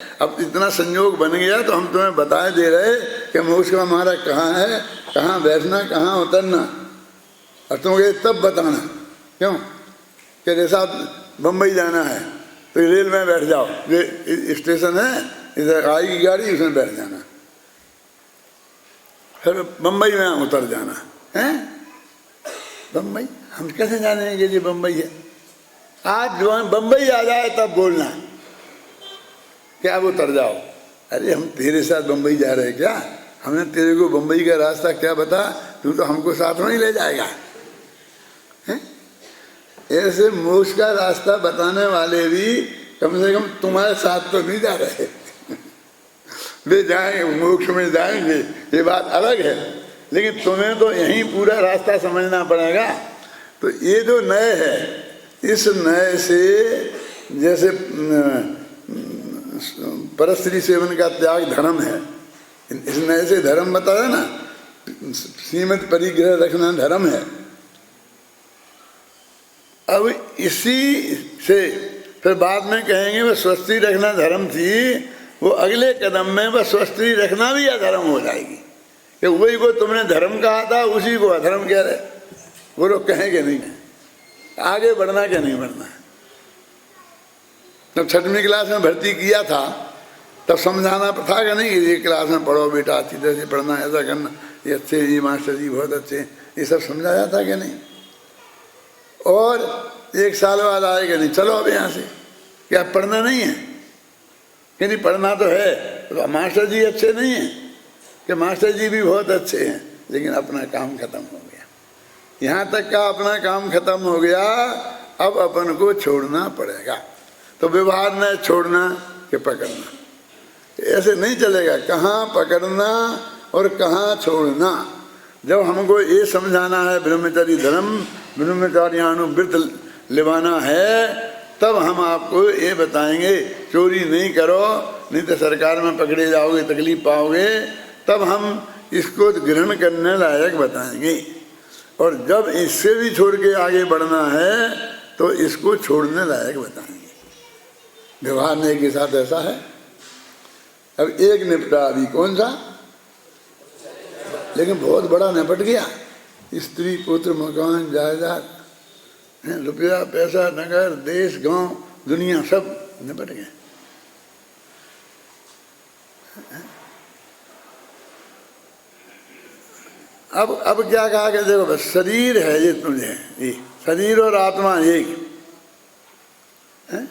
अब इतना संयोग बन गया तो हम तुम्हें बताए दे रहे कि मोक्ष का हमारा कहाँ है, कहाँ बैठना, कहाँ उतरना, और तुमको तब बताना। क्यों कि जैसा बम्बई जाना है तो रेल में बैठ जाओ, ये स्टेशन है, इधर आएगी गाड़ी, उसमें बैठ जाना, फिर बम्बई में उतर जाना है। बम्बई हम कैसे जानेंगे ये बम्बई है? आज जो बम्बई आ जाए तब बोलना क्या अब उतर जाओ। अरे हम तेरे साथ बम्बई जा रहे क्या? हमने तेरे को बम्बई का रास्ता क्या बता, तू तो हमको साथ में ही ले जाएगा। हैं? ऐसे मोक्ष का रास्ता बताने वाले भी कम से कम तुम्हारे साथ तो नहीं जा रहे। वे जाएंगे, मोक्ष में जाएंगे, ये बात अलग है, लेकिन तुम्हें तो यहीं पूरा रास्ता समझना पड़ेगा। तो ये जो नए है, इस नए से जैसे परस्त्री सेवन का त्याग धर्म है, इस नए से धर्म बताया ना, सीमित परिग्रह रखना धर्म है। अब इसी से फिर बाद में कहेंगे वह स्वस्थी रखना धर्म थी, वो अगले कदम में वह स्वस्थी रखना भी अधर्म हो जाएगी कि वही को तुमने धर्म कहा था उसी को अधर्म कह रहे। वो लोग कहेंगे नहीं, आगे बढ़ना क्या नहीं बढ़ना। जब 6वीं क्लास में भर्ती किया था तब समझाना था कि नहीं, ये क्लास में पढ़ो बेटा, अच्छी तरह से पढ़ना, ऐसा करना, ये अच्छे, ये मास्टर जी बहुत अच्छे, ये सब समझाया था कि नहीं। और 1 साल बाद आए कि नहीं, चलो अब यहाँ से, क्या पढ़ना नहीं है कि नहीं? पढ़ना तो है। तो मास्टर जी अच्छे नहीं हैं कि मास्टर जी भी बहुत अच्छे हैं, लेकिन अपना काम खत्म हो गया। यहाँ तक का अपना काम खत्म हो गया, अब अपन को छोड़ना पड़ेगा। तो व्यवहार न छोड़ना कि पकड़ना, ऐसे नहीं चलेगा। कहाँ पकड़ना और कहाँ छोड़ना, जब हमको ये समझाना है ब्रह्मचर्य धर्म, ब्रह्मचार्यानुव्रत निभाना है, तब हम आपको ये बताएंगे चोरी नहीं करो, नहीं तो सरकार में पकड़े जाओगे, तकलीफ पाओगे। तब हम इसको ग्रहण करने लायक बताएंगे। और जब इससे भी छोड़ के आगे बढ़ना है तो इसको छोड़ने लायक बताएंगे। व्यवहार ने के साथ ऐसा है। अब एक निपटा अभी, कौन सा? लेकिन बहुत बड़ा निपट गया। स्त्री, पुत्र, मकान, जायदाद, रुपया, पैसा, नगर, देश, गांव, दुनिया, सब निपट गए। अब क्या कहा कि देखो बस शरीर है ये, तुझे ये शरीर और आत्मा एक है।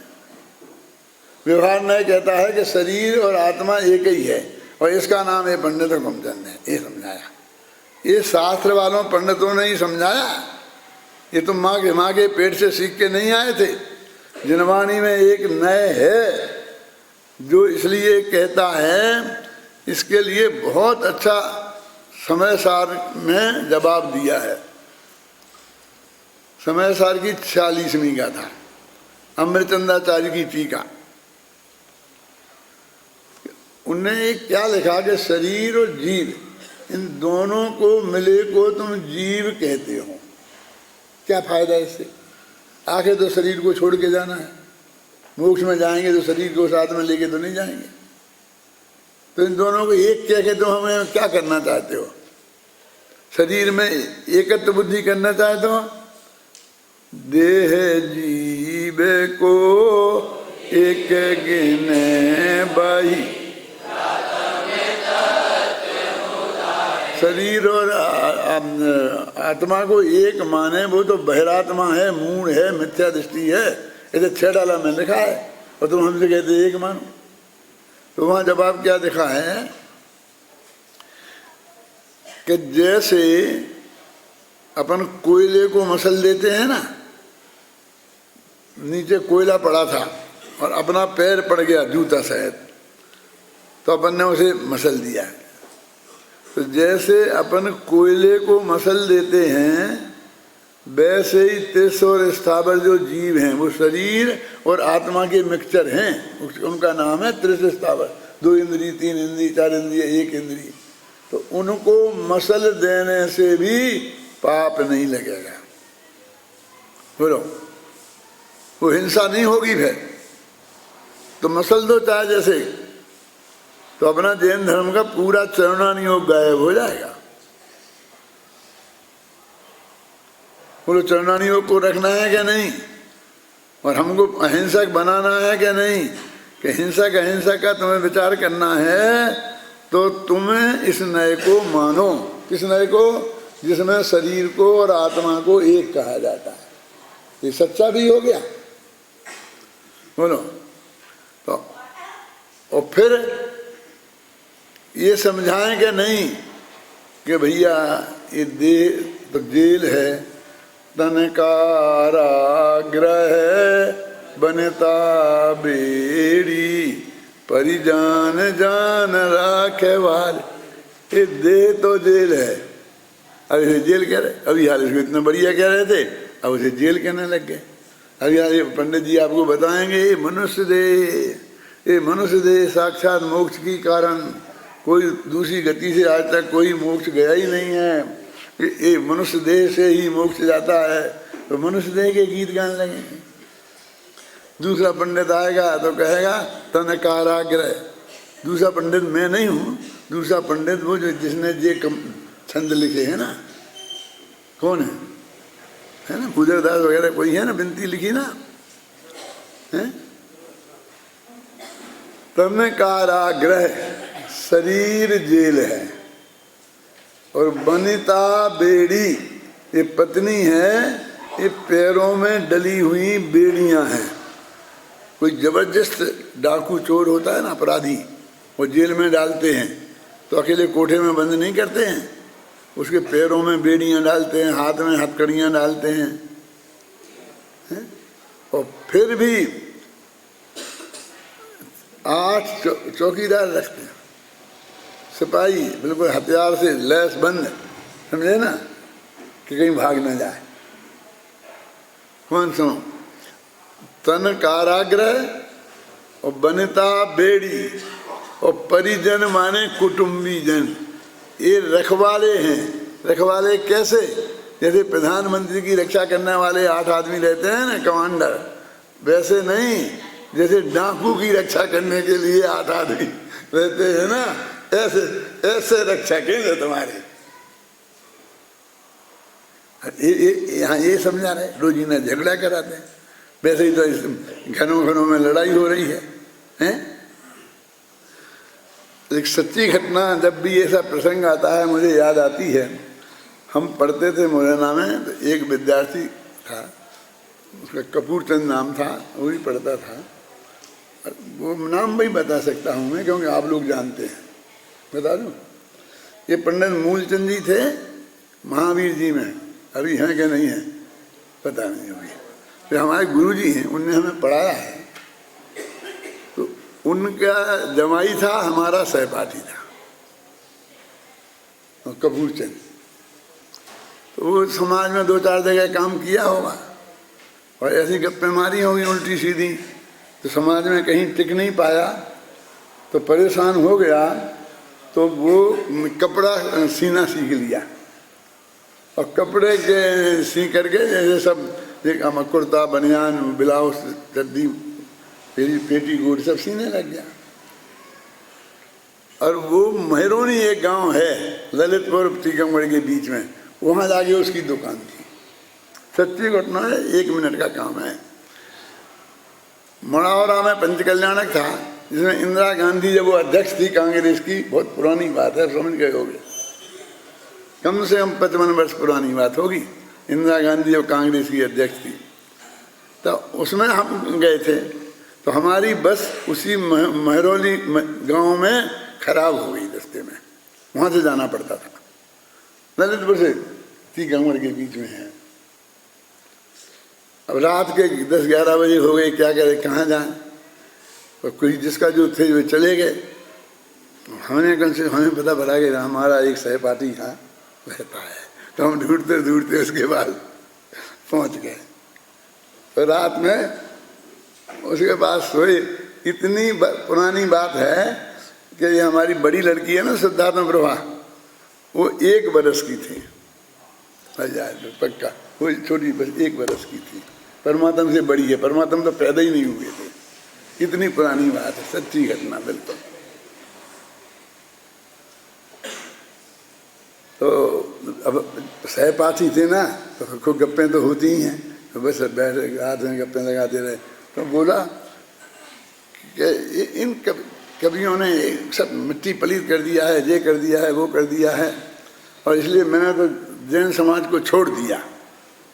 व्यवहार नहीं कहता है कि शरीर और आत्मा एक ही है, और इसका नाम ये पंडित हुकुमचंद है, ये समझाया। ये शास्त्र वालों पंडितों ने ही समझाया। ये तो माँ के पेट से सीख के नहीं आए थे। जिनवाणी में एक नए है जो इसलिए कहता है, इसके लिए बहुत अच्छा समय सार में जवाब दिया है। समय सार की 46वीं का था, अमृतचंदाचार्य की टीका। उनने क्या लिखा कि शरीर और जीव, इन दोनों को मिले को तुम जीव कहते हो। क्या फायदा इससे? आखिर तो शरीर को छोड़ के जाना है, मोक्ष में जाएंगे तो शरीर को साथ में लेके तो नहीं जाएंगे। तो इन दोनों को एक कह के तो हमें क्या करना चाहते हो? शरीर में एकत्व बुद्धि करना चाहते हो? देह जीव को एक गिने बाही, शरीर और आत्मा को एक माने, वो तो बहिरात्मा है, मूढ़ है, मिथ्या दृष्टि है। ऐसे 6 डाला में लिखा है, और तुम हमसे कहते एक मानो। तो वहाँ जवाब क्या लिखा है कि जैसे अपन कोयले को मसल देते हैं ना, नीचे कोयला पड़ा था और अपना पैर पड़ गया, जूता शायद, तो अपन ने उसे मसल दिया। तो जैसे अपन कोयले को मसल देते हैं, वैसे ही तिस और स्थावर जो जीव हैं, वो शरीर और आत्मा के मिक्सचर हैं। उनका नाम है त्रिस स्थावर। 2 इंद्रिय, 3 इंद्रिय, 4 इंद्रिय, 1 इंद्रिय। तो उनको मसल देने से भी पाप नहीं लगेगा। बोलो, वो हिंसा नहीं होगी। फिर तो मसल दो चाहे जैसे, तो अपना जैन धर्म का पूरा चरणान योग गायब हो जाएगा। बोलो चरणान योग को रखना है क्या नहीं, और हमको अहिंसक बनाना है क्या नहीं, कि हिंसक अहिंसक का तुम्हें विचार करना है तो तुम्हें इस नए को मानो। किस नए को? जिसमें शरीर को और आत्मा को एक कहा जाता है। ये सच्चा भी हो गया। बोलो तो, और फिर ये समझाएं कि नहीं कि भैया ये देह तो जेल है, तन कारागृह बनता बेड़ी, परिजान जान राखे वाले। ये देह तो जेल है। अब इसे जेल कह रहे, अभी हाल इसको इतना बढ़िया कह रहे थे, अब उसे जेल कहने लग गए। अभी यार ये पंडित जी आपको बताएंगे ये मनुष्य देह साक्षात मोक्ष की कारण, कोई दूसरी गति से आज तक कोई मोक्ष गया ही नहीं है। ये मनुष्य देह से ही मोक्ष जाता है। तो मनुष्य देह के गीत गाने लगेंगे। दूसरा पंडित आएगा तो कहेगा तन कारागृह। दूसरा पंडित मैं नहीं हूँ, दूसरा पंडित वो जो जिसने ये छंद लिखे है ना, कौन है ना, गुजरदास वगैरह कोई है ना, बिनती लिखी ना है। तन कारागृह शरीर जेल है, और बनिता बेड़ी ये पत्नी है, ये पैरों में डली हुई बेड़ियां हैं। कोई जबरदस्त डाकू चोर होता है ना, अपराधी, वो जेल में डालते हैं तो अकेले कोठे में बंद नहीं करते हैं, उसके पैरों में बेड़ियां डालते हैं, हाथ में हथकड़ियां डालते हैं, और फिर भी 8 चौकीदार रखते हैं, सिपाही बिल्कुल हथियार से लैस बंद, समझे ना, कि कहीं भाग न जाए। कौन सुनो? तन कारागृह और बनिता बेड़ी, और परिजन माने कुटुंबी जन, ये रखवाले हैं। रखवाले कैसे? जैसे प्रधानमंत्री की रक्षा करने वाले 8 आदमी रहते हैं ना, कमांडर, वैसे नहीं, जैसे डाकू की रक्षा करने के लिए 8 आदमी रहते हैं ना, ऐसे ऐसे रक्षा केंद्र तुम्हारे। यहाँ ये समझा रहे, रोजीना झगड़ा कराते हैं। वैसे ही तो घरों घरों में लड़ाई हो रही है, हैं? एक सच्ची घटना जब भी ऐसा प्रसंग आता है मुझे याद आती है। हम पढ़ते थे मुरैना में, तो एक विद्यार्थी था, उसका कपूरचंद नाम था, वो भी पढ़ता था। वो नाम भी बता सकता हूँ मैं, क्योंकि आप लोग जानते हैं, बता दूँ। ये पंडित मूलचंद जी थे महावीर जी में, अभी हैं कि नहीं है पता नहीं अभी। तो हमारे गुरु जी हैं, उनने हमें पढ़ाया है। तो उनका जमाई था हमारा सहपाठी था, कपूरचंद। तो वो समाज में 2-4 जगह काम किया होगा, और ऐसी गप्पे मारी होगी उल्टी सीधी, तो समाज में कहीं टिक नहीं पाया, तो परेशान हो गया। तो वो कपड़ा सीना सीख लिया, और कपड़े के सी करके जैसे सब कुर्ता बनियान ब्लाउज चड्डी पेटी कोट सब सीने लग गया। और वो महरोनी एक गांव है ललितपुर टीकमगढ़ के बीच में, वहाँ जाके उसकी दुकान थी। सच्ची घटना है, 1 मिनट का काम है। मड़ावरा में पंचकल्याणक था, जिसमें इंदिरा गांधी जब वो अध्यक्ष थी कांग्रेस की, बहुत पुरानी बात है, समझ गए होंगे, कम से कम 55 वर्ष पुरानी बात होगी। इंदिरा गांधी जब कांग्रेस की अध्यक्ष थी, तो उसमें हम गए थे। तो हमारी बस उसी महरौली गांव में खराब हो गई रास्ते में, वहाँ से जाना पड़ता था। ललितपुर से टीकमगढ़ के बीच में है। अब रात के 10-11 बजे हो गए, क्या करें, कहाँ जाएं? तो कोई जिसका जो थे वे चले गए। हमें पता पड़ा कि हमारा एक सहपाठी यहाँ रहता है, तो हम ढूंढते ढूंढते उसके बाद पहुँच गए। तो रात में उसके पास सोए। इतनी पुरानी बात है कि ये हमारी बड़ी लड़की है ना सिद्धार्थ प्रभा, वो 1 बरस की थी, पक्का वो छोटी बस 1 बरस की थी। परमात्मा से बड़ी है, परमात्मा तो पैदा ही नहीं हुए थे, इतनी पुरानी बात है, सच्ची घटना बिल्कुल। तो अब सहपाठी थे ना, तो खूब गप्पें तो होती ही हैं, तो बस बैठ रात में गप्पें लगाते रहे। तो बोला कि इन कवियों ने सब मिट्टी पलीत कर दिया है, ये कर दिया है, वो कर दिया है, और इसलिए मैंने तो जैन समाज को छोड़ दिया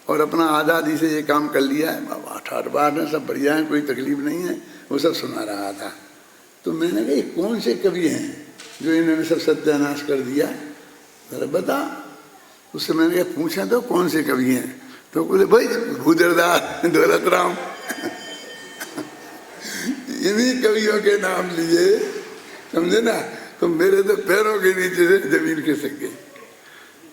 और अपना आज़ादी से ये काम कर लिया है। 8 बार में सब बढ़िया है, कोई तकलीफ नहीं है, वो सब सुना रहा था। तो मैंने कहा ये कौन से कवि हैं जो इन्होंने सब सत्यानाश कर दिया, जरा बता। उससे मैंने कहा पूछा तो कौन से कवि हैं, तो बोले भाई भूदरदास, दौलत राम इन्हीं कवियों के नाम लिए, समझे ना। तो मेरे तो पैरों के नीचे से जमीन खिसक गई।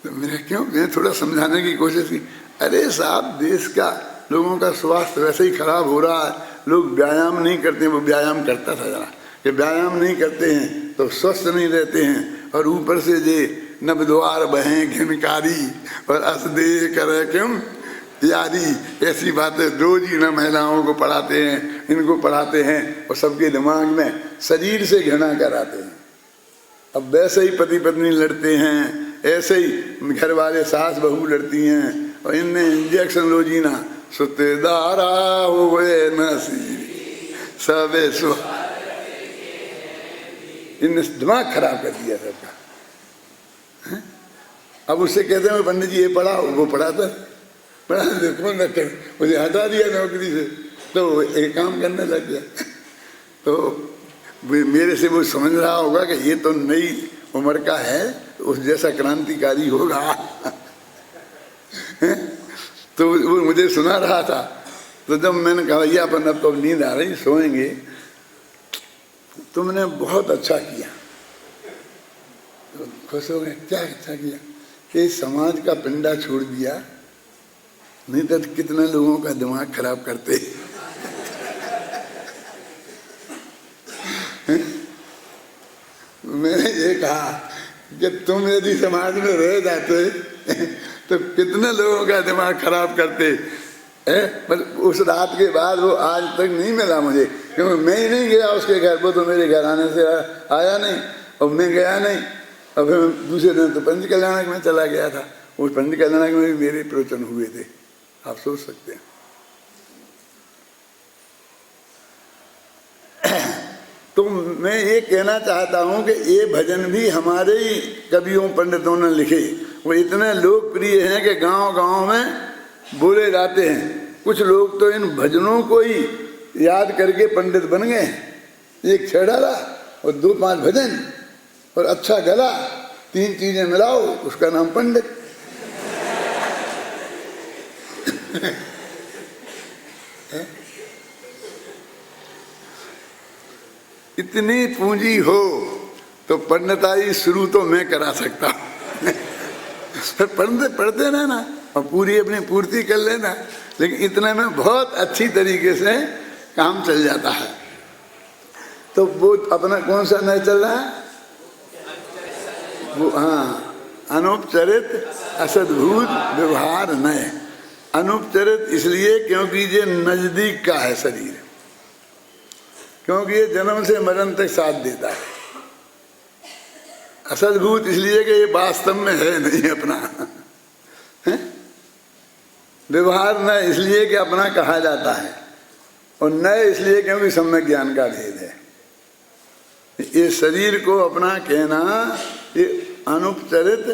तो मेरे क्यों, मैं थोड़ा समझाने की कोशिश की, अरे साहब देश का लोगों का स्वास्थ्य वैसे ही खराब हो रहा है, लोग व्यायाम नहीं करते। वो व्यायाम करता था जरा, कि व्यायाम नहीं करते हैं तो स्वस्थ नहीं रहते हैं, और ऊपर से जे नवद्वार बहें घिनकारी और असदे करे क्यों यारी, ऐसी बातें रोज ही ना महिलाओं को पढ़ाते हैं, इनको पढ़ाते हैं, और सबके दिमाग में शरीर से घृणा कराते हैं। अब वैसे ही पति पत्नी लड़ते हैं, ऐसे ही घर वाले सास बहू लड़ती हैं, और इनने इंजेक्शन लो जी ना, सुतेदारा हो गए नसीब सबे सो, इनने दिमाग खराब कर दिया सबका। अब उससे कहते हैं पंडित जी ये पढ़ाओ, वो पढ़ाता पढ़ा कौन रखे, मुझे हटा दिया नौकरी से, तो एक काम करने लग गया। तो मेरे से वो समझ रहा होगा कि ये तो नई उम्र का है, उस जैसा क्रांतिकारी होगा। तो वो मुझे सुना रहा था। तो जब मैंने कहा भैया अपन अब तो नींद आ रही, सोएंगे, तुमने बहुत अच्छा किया। तो खुश हो गए, क्या अच्छा किया कि समाज का पिंडा छोड़ दिया, नहीं तो कितने लोगों का दिमाग खराब करते। मैंने ये कहा कि तुम यदि समाज में रह जाते तो कितने लोगों का दिमाग खराब करते हैं। पर उस रात के बाद वो आज तक नहीं मिला मुझे, क्योंकि मैं ही नहीं गया उसके घर। वो तो मेरे घर आने से आया नहीं, और मैं गया नहीं। और फिर दूसरे दिन तो पंच कल्याणक में चला गया था। उस पंच कल्याणक में भी मेरे प्रवचन हुए थे, आप सोच सकते हैं। तो मैं ये कहना चाहता हूँ कि ये भजन भी हमारे ही कवियों पंडितों ने लिखे। वो इतने लोकप्रिय हैं कि गांव-गांव में बोले जाते हैं। कुछ लोग तो इन भजनों को ही याद करके पंडित बन गए। एक छेड़ाला और 2-5 भजन और अच्छा गला, 3 चीजें मिलाओ, उसका नाम पंडित। इतनी पूंजी हो तो पंडिताई शुरू तो मैं करा सकता हूँ। फिर पढ़ते रहना और पूरी अपनी पूर्ति कर लेना, लेकिन इतने में बहुत अच्छी तरीके से काम चल जाता है। तो वो अपना कौन सा नय चल रहा है वो, हाँ, अनुपचरित असद्भुत व्यवहार नय। अनुपचरित इसलिए क्योंकि ये नजदीक का है शरीर, क्योंकि ये जन्म से मरण तक साथ देता है। असद्भुत इसलिए कि ये वास्तव में है नहीं अपना है? व्यवहार न इसलिए कि अपना कहा जाता है, और न इसलिए क्योंकि सम्यक ज्ञान का भेद है। ये शरीर को अपना कहना ये अनुपचरित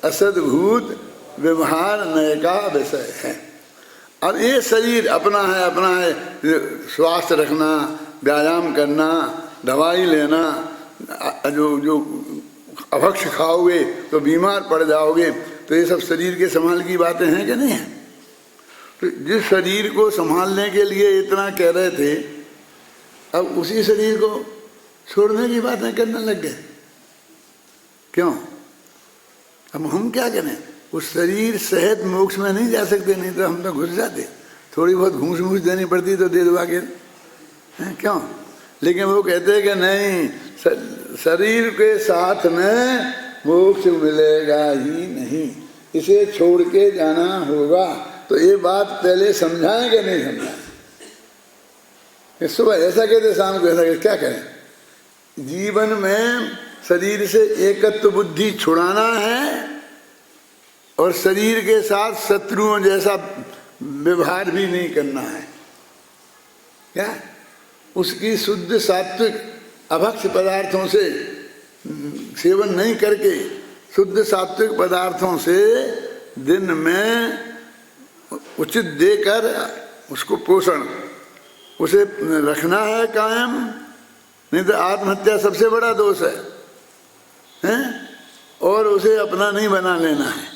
असद्भुत व्यवहार नय का विषय है। अब ये शरीर अपना है, स्वास्थ्य रखना, व्यायाम करना, दवाई लेना, जो अभक्ष खाओगे तो बीमार पड़ जाओगे, तो ये सब शरीर के संभाल की बातें हैं कि नहीं है? तो जिस शरीर को संभालने के लिए इतना कह रहे थे, अब उसी शरीर को छोड़ने की बातें करने लग गए। क्यों? अब हम क्या करें? उस शरीर सहित मोक्ष में नहीं जा सकते, नहीं तो हम तो घुस जाते। थोड़ी बहुत घूस देनी पड़ती तो दे दवा के, क्यों? लेकिन वो कहते हैं कि नहीं, शरीर के साथ में मोक्ष मिलेगा ही नहीं, इसे छोड़ के जाना होगा। तो ये बात पहले समझाएं कि नहीं समझाएं? कि सुबह ऐसा कहते, शाम को ऐसा कहते, क्या करें? जीवन में शरीर से एकत्व बुद्धि छुड़ाना है और शरीर के साथ शत्रुओं जैसा व्यवहार भी नहीं करना है। क्या? उसकी शुद्ध सात्विक अभक्ष पदार्थों से सेवन नहीं करके शुद्ध सात्विक पदार्थों से दिन में उचित देकर उसको पोषण उसे रखना है कायम, नहीं तो आत्महत्या सबसे बड़ा दोष है? और उसे अपना नहीं बना लेना है,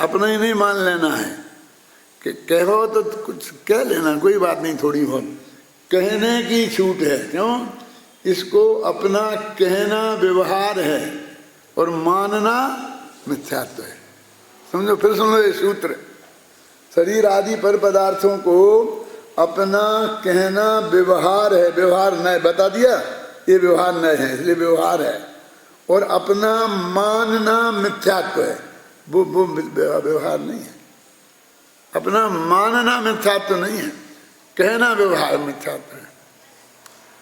अपना ही नहीं मान लेना है कि कहो तो कुछ कह लेना, कोई बात नहीं, थोड़ी बहुत कहने की छूट है। क्यों? इसको अपना कहना व्यवहार है और मानना मिथ्यात्व है। समझो, फिर सुन लो ये सूत्र। शरीर आदि पर पदार्थों को अपना कहना व्यवहार है, व्यवहार नय बता दिया, ये व्यवहार नय है, इसलिए व्यवहार है। और अपना मानना मिथ्यात्व है, वो व्यवहार नहीं है। अपना मानना मिथ्यात्व नहीं है, कहना व्यवहार मिथ्यात्व है।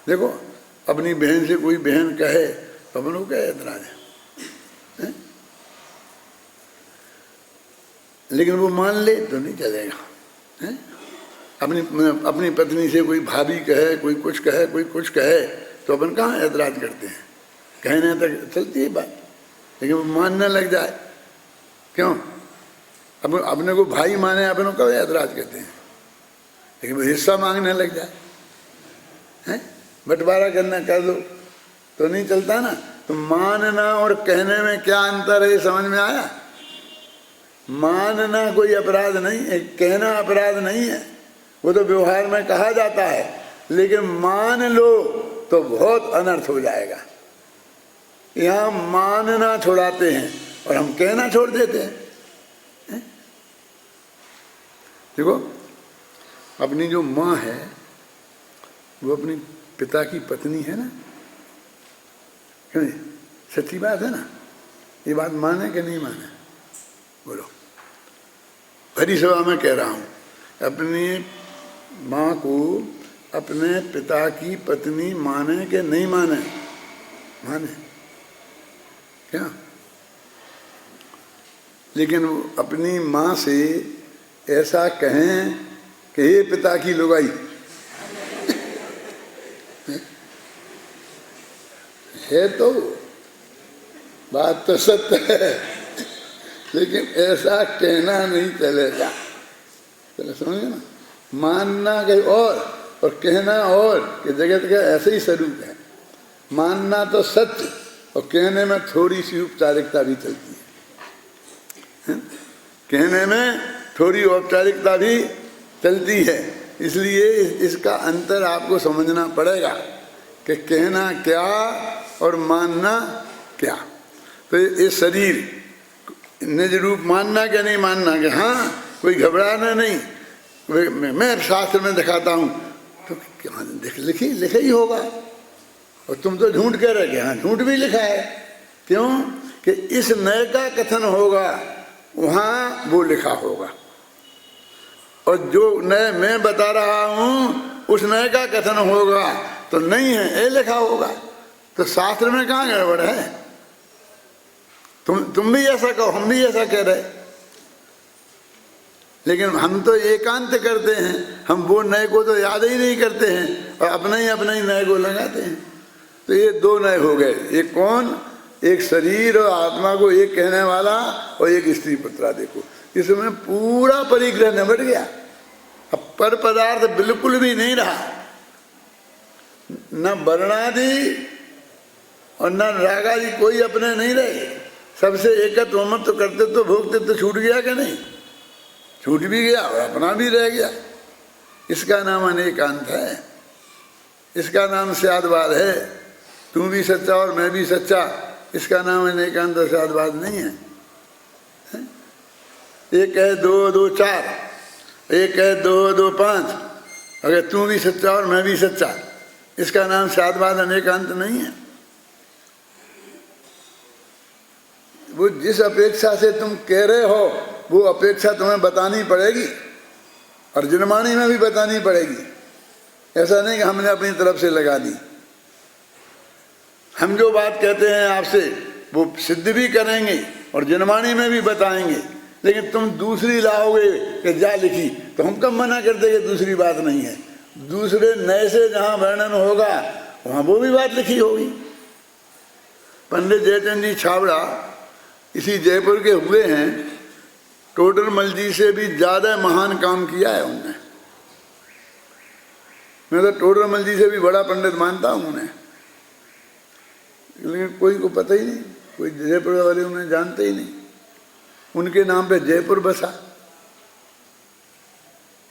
देखो, अपनी बहन से कोई बहन कहे तो अपन को क्या ऐतराज है? लेकिन वो मान ले तो नहीं चलेगा। है? अपनी पत्नी से कोई भाभी कहे, कोई कुछ कहे, कोई कुछ कहे तो अपन कहाँ ऐतराज करते हैं? कहने तक चलती है बात, लेकिन वो मानने लग जाए, क्यों? अब अपने को भाई माने, अपन को कब ऐतराज करते हैं? लेकिन वो हिस्सा मांगने लग जाए, हैं? बंटवारा करना कर दो तो नहीं चलता ना। तो मानना और कहने में क्या अंतर है, समझ में आया? मानना कोई अपराध नहीं है, कहना अपराध नहीं है, वो तो व्यवहार में कहा जाता है। लेकिन मान लो तो बहुत अनर्थ हो जाएगा। यहाँ मानना छुड़ाते हैं और हम कहना छोड़ देते हैं। देखो, अपनी जो माँ है वो अपनी पिता की पत्नी है ना, क्यों? सच्ची बात है ना? ये बात माने कि नहीं माने? बोलो। भरी सभा में कह रहा हूँ, अपनी माँ को अपने पिता की पत्नी माने कि नहीं माने? माने। क्या? लेकिन अपनी माँ से ऐसा कहें कि ये पिता की लुगाई है, तो बात तो सत्य है, लेकिन ऐसा कहना नहीं चलेगा। चलो समझे ना? मानना कहीं और कहना और कि जगत का ऐसे ही स्वरूप है। मानना तो सत्य और कहने में थोड़ी सी औपचारिकता भी चलती है। कहने में थोड़ी औपचारिकता भी चलती है, इसलिए इसका अंतर आपको समझना पड़ेगा कि कहना क्या और मानना क्या। तो ये शरीर निज रूप मानना क्या नहीं मानना, कि हाँ कोई घबराना नहीं, मैं शास्त्र में दिखाता हूँ तो क्या लिखा ही होगा। और तुम तो झूठ कह रहे कि हाँ झूठ भी लिखा है। क्यों? कि इस नए का कथन होगा वहाँ वो लिखा होगा, और जो नए मैं बता रहा हूँ उस नए का कथन होगा तो नहीं है, ये लिखा होगा। तो शास्त्र में कहाँ गड़बड़ है? तुम भी ऐसा कहो, हम भी ऐसा कह रहे, लेकिन हम तो एकांत करते हैं, हम वो नए को तो याद ही नहीं करते हैं और अपना ही नए को लगाते हैं। तो ये दो नए हो गए। ये कौन? एक शरीर और आत्मा को एक कहने वाला और एक स्त्री पुत्रा। देखो, इसमें पूरा परिग्रह निबट गया। अब पर पदार्थ बिल्कुल भी नहीं रहा, न वर्णादि और न रागादि कोई अपने नहीं रहे। सबसे एकत्व मत तो करते तो भोगते तो छूट गया कि नहीं? छूट भी गया और अपना भी रह गया। इसका नाम अनेकांत है, इसका नाम स्यादवाद है। तू भी सच्चा और मैं भी सच्चा, इसका नाम अनेकांत और स्यादवाद नहीं है। एक है 2 2 4, एक है 2 2 5। अगर तू भी सच्चा और मैं भी सच्चा, इसका नाम स्यादवाद अनेकांत नहीं है। वो जिस अपेक्षा से तुम कह रहे हो वो अपेक्षा तुम्हें बतानी पड़ेगी और जनमानी में भी बतानी पड़ेगी। ऐसा नहीं कि हमने अपनी तरफ से लगा दी। हम जो बात कहते हैं आपसे वो सिद्ध भी करेंगे और जनवाणी में भी बताएंगे, लेकिन तुम दूसरी लाओगे कि जा लिखी, तो हम कब मना कर देंगे दूसरी बात नहीं है। दूसरे नए से जहाँ वर्णन होगा वहाँ वो भी बात लिखी होगी। पंडित जयचंद जी छाबड़ा इसी जयपुर के हुए हैं, टोडरमल जी से भी ज़्यादा महान काम किया है उन्होंने। मैं तो टोडरमल जी से भी बड़ा पंडित मानता हूँ उन्हें, लेकिन कोई को पता ही नहीं, कोई जयपुर वाले उन्हें जानते ही नहीं। उनके नाम पे जयपुर बसा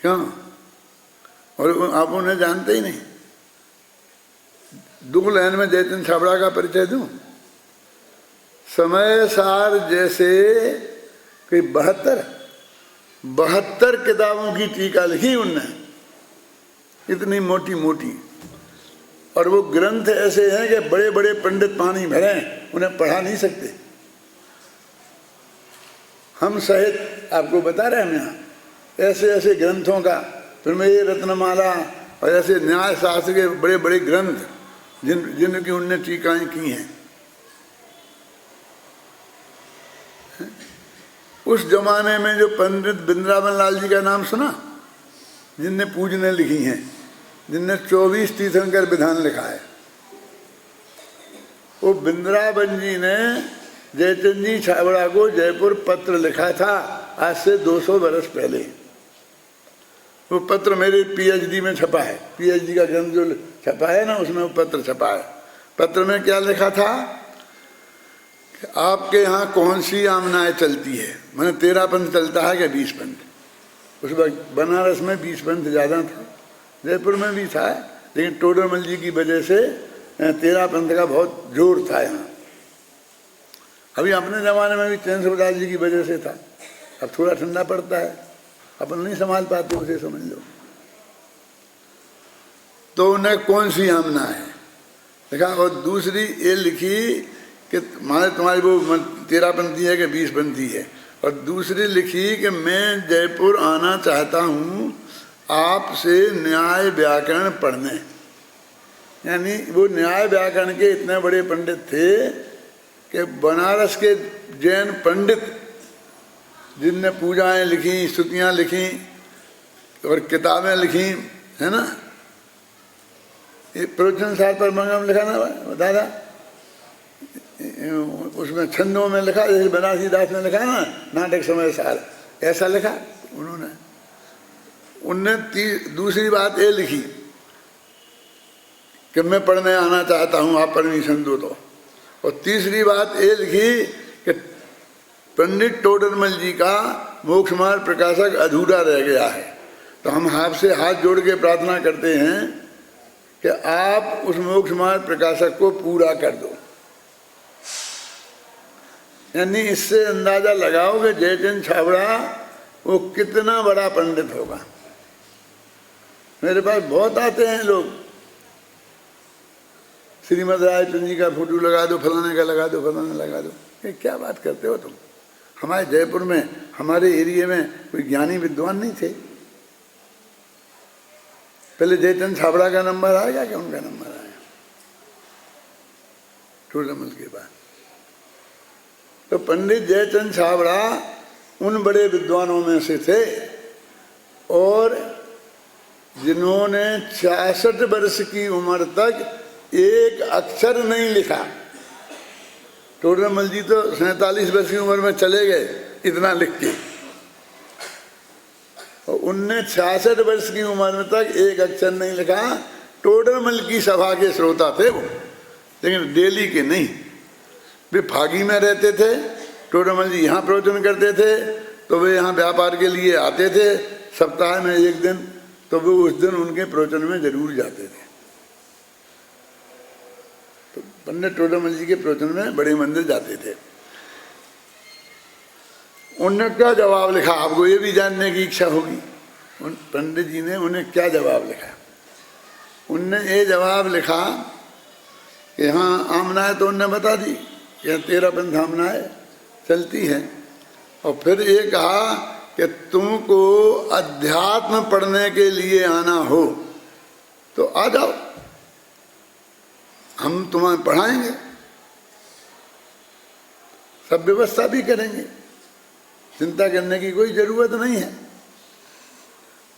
क्यों, और आप उन्हें जानते ही नहीं। दो लाइन में जयचंद छाबड़ा का परिचय दूं। समय सार जैसे कोई 72 किताबों की टीका लिखी उनने, इतनी मोटी मोटी, और वो ग्रंथ ऐसे हैं कि बड़े बड़े पंडित पानी भरे उन्हें पढ़ा नहीं सकते। हम सहित आपको बता रहे हैं यहाँ ऐसे ऐसे ग्रंथों का, फिर में ये रत्नमाला और ऐसे न्याय शास्त्र के बड़े बड़े ग्रंथ जिनकी उनने टीकाएं की हैं। उस जमाने में जो पंडित वृंदावन लाल जी का नाम सुना, जिनने पूजने लिखी हैं, जिनने 24 तीर्थंकर विधान लिखा है, वो वृंदावन जी ने जयचंद जी छाबड़ा को जयपुर पत्र लिखा था आज से 200 वर्ष पहले। वो पत्र मेरे पीएचडी में छपा है, पीएचडी का ग्रंथ जो छपा है ना उसमें वो पत्र छपा है। पत्र में क्या लिखा था कि आपके यहाँ कौन सी आमनाएं चलती है, मैंने 13 पंथ चलता है कि 20 पंथ। उस वक्त बनारस में 20 पंथ ज़्यादा था, जयपुर में भी था, लेकिन टोडरमल जी की वजह से 13 पंथ का बहुत जोर था यहाँ। अभी अपने ज़माने में भी चंद्रदास जी की वजह से था, अब थोड़ा ठंडा पड़ता है, अपन नहीं संभाल पाते उसे, समझ लो। तो उन्हें कौन सी आमना है लिखा, और दूसरी ये लिखी कि तुम्हारी वो 13 पंथी है कि 20 पंथी है, और दूसरी लिखी कि मैं जयपुर आना चाहता हूँ आपसे न्याय व्याकरण पढ़ने। यानी वो न्याय व्याकरण के इतने बड़े पंडित थे कि बनारस के जैन पंडित जिनने पूजाएं लिखी, स्तुतियाँ लिखी और किताबें लिखी, है ना, ये प्रवचन सार पर मंगम लिखा ना दादा, उसमें छंदों में लिखा, जैसे बनारसी दास ने लिखा ना नाटक समय सार, ऐसा लिखा उन्होंने। उनने दूसरी बात ये लिखी कि मैं पढ़ने आना चाहता हूँ, आप परमिशन दो तो। और तीसरी बात ये लिखी कि पंडित टोडरमल जी का मोक्ष मार्ग प्रकाशक अधूरा रह गया है, तो हम आपसे हाथ जोड़ के प्रार्थना करते हैं कि आप उस मोक्ष मार्ग प्रकाशक को पूरा कर दो। यानी इससे अंदाजा लगाओ कि जयचंद छाबड़ा वो कितना बड़ा पंडित होगा। मेरे पास बहुत आते हैं लोग, श्रीमद रायचंद जी का फोटो लगा दो, फलाने का लगा दो, फलाने लगा दो। ये क्या बात करते हो तुम? हमारे जयपुर में, हमारे एरिया में कोई ज्ञानी विद्वान नहीं थे। पहले जयचंद छाबड़ा का नंबर आएगा क्या उनका नंबर आया टोडरमल के बाद? तो पंडित जयचंद छाबड़ा उन बड़े विद्वानों में से थे, और जिन्होंने 66 वर्ष की उम्र तक एक अक्षर नहीं लिखा। टोडरमल जी तो 47 वर्ष की उम्र में चले गए इतना लिख के, और उनने 66 वर्ष की उम्र में तक एक अक्षर नहीं लिखा। टोडरमल की सभा के श्रोता थे वो, लेकिन डेली के नहीं। वे फागी में रहते थे, टोडरमल जी यहाँ प्रवचन करते थे, तो वे यहाँ व्यापार के लिए आते थे सप्ताह में एक दिन, तो वो उस दिन उनके प्रवचन में जरूर जाते थे। तो पंडित टोडरमल जी के प्रवचन में बड़े मंदिर जाते थे। उनने क्या जवाब लिखा, आपको ये भी जानने की इच्छा होगी, उन पंडित जी ने उन्हें क्या जवाब लिखा। उनने ये जवाब लिखा कि हाँ आमनाएं तो उनने बता दी कि 13 पंथ आमनाएं चलती हैं, और फिर ये कहा कि तुमको अध्यात्म पढ़ने के लिए आना हो तो आ जाओ, हम तुम्हें पढ़ाएंगे, सब व्यवस्था भी करेंगे, चिंता करने की कोई जरूरत नहीं है।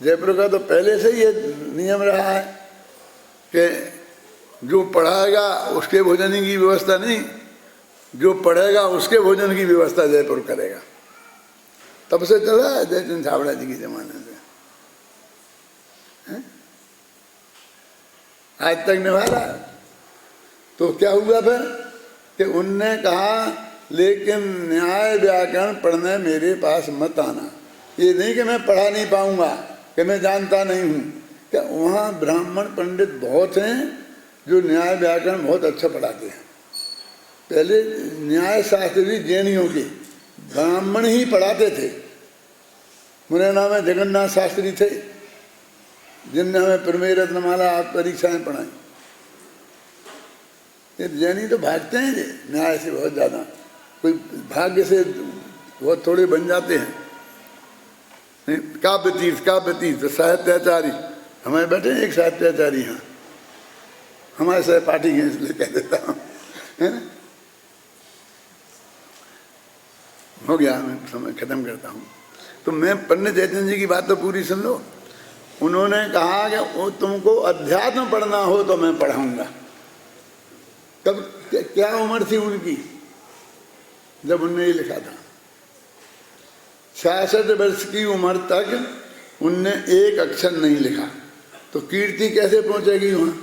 जयपुर का तो पहले से ही ये नियम रहा है कि जो पढ़ाएगा उसके भोजन की व्यवस्था नहीं, जो पढ़ेगा उसके भोजन की व्यवस्था जयपुर करेगा। तब से चला है जयचंद छाबड़ा जी के जमाने से, आज तक निभा रहा है। तो क्या हुआ फिर कि उनने कहा लेकिन न्याय व्याकरण पढ़ने मेरे पास मत आना। ये नहीं कि मैं पढ़ा नहीं पाऊंगा, कि मैं जानता नहीं हूँ। क्या वहाँ ब्राह्मण पंडित बहुत हैं जो न्याय व्याकरण बहुत अच्छा पढ़ाते हैं। पहले न्याय शास्त्री जैनियों के ब्राह्मण ही पढ़ाते थे। मुरैना में जगन्नाथ शास्त्री थे जिनने हमें प्रमेय रत्नमाला परीक्षाएं पढ़ाई। ये जैनी तो भागते हैं जी न्याय से बहुत ज़्यादा, कोई भाग्य से बहुत थोड़े बन जाते हैं। काव्य तीर्थ साहित्याचारी, हमारे बैठे एक साहित्याचारी हैं, हमारे सहपाठी हैं इसलिए कह देता हूँ, है ना। हो गया, मैं समय खत्म करता हूँ। तो मैं पंडित जयचंद जी की बात तो पूरी सुन लो। उन्होंने कहा कि वो तुमको अध्यात्म पढ़ना हो तो मैं पढ़ाऊंगा। तब क्या उम्र थी उनकी जब उनने ये लिखा था? 66 वर्ष की उम्र तक उनने एक अक्षर नहीं लिखा, तो कीर्ति कैसे पहुंचेगी वहां?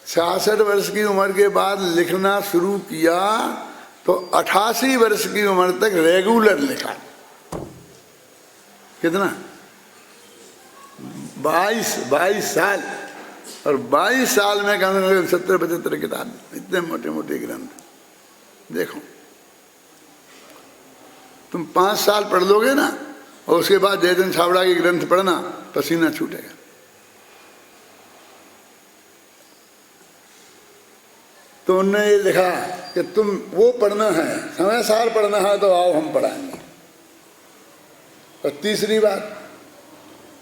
66 वर्ष की उम्र के बाद लिखना शुरू किया तो 88 वर्ष की उम्र तक रेगुलर लिखा। कितना? 22 साल। और 22 साल में कम से कम 70-75 किताब, इतने मोटे मोटे ग्रंथ। देखो तुम 5 साल पढ़ लोगे ना, और उसके बाद जयचंद छाबड़ा के ग्रंथ पढ़ना, पसीना छूटेगा। तो उन्होंने ये लिखा कि तुम वो पढ़ना है, समय सार पढ़ना है तो आओ हम पढ़ाएंगे। और तीसरी बात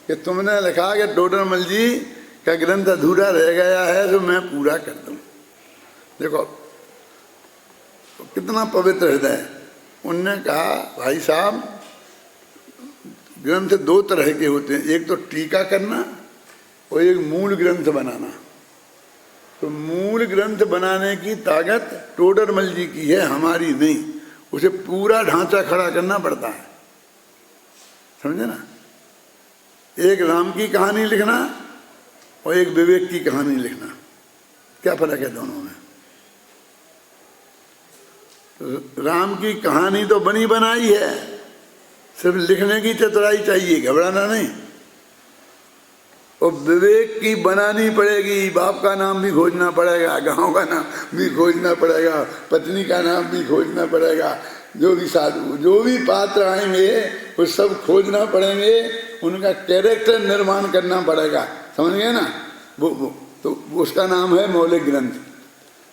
कि तुमने लिखा कि टोडरमल जी का ग्रंथ अधूरा रह गया है तो मैं पूरा कर दूं। देखो कितना पवित्र हृदय है। उनने कहा भाई साहब ग्रंथ 2 तरह के होते हैं, एक तो टीका करना और एक मूल ग्रंथ बनाना। तो मूल ग्रंथ बनाने की ताकत टोडरमल जी की है, हमारी नहीं। उसे पूरा ढांचा खड़ा करना पड़ता है, समझे ना। एक राम की कहानी लिखना और एक विवेक की कहानी लिखना, क्या फर्क है दोनों में? राम की कहानी तो बनी बनाई है, सिर्फ लिखने की चतुराई चाहिए, घबराना नहीं। और विवेक की बनानी पड़ेगी, बाप का नाम भी खोजना पड़ेगा, गांव का नाम भी खोजना पड़ेगा, पत्नी का नाम भी खोजना पड़ेगा, जो भी साधु जो भी पात्र आएंगे वो सब खोजना पड़ेंगे, उनका कैरेक्टर निर्माण करना पड़ेगा, समझ गए ना। वो तो उसका नाम है मौलिक ग्रंथ।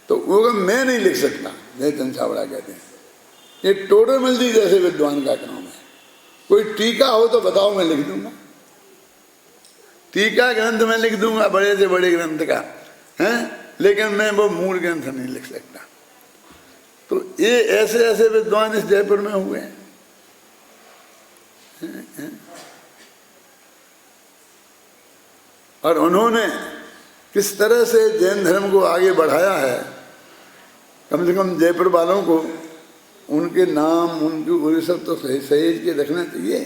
तो वो मैं नहीं लिख सकता, जयचंद छाबड़ा कहते हैं। ये टोडरमल जी जैसे विद्वान का काम है। कोई टीका हो तो बताओ, मैं लिख दूंगा। टीका ग्रंथ में लिख दूंगा, बड़े से बड़े ग्रंथ का है, लेकिन मैं वो मूल ग्रंथ नहीं लिख सकता। तो ये ऐसे ऐसे विद्वान इस जयपुर में हुए हैं। और उन्होंने किस तरह से जैन धर्म को आगे बढ़ाया है, कम से कम जयपुर वालों को उनके नाम उनकी सब तो सहेज के रखना चाहिए।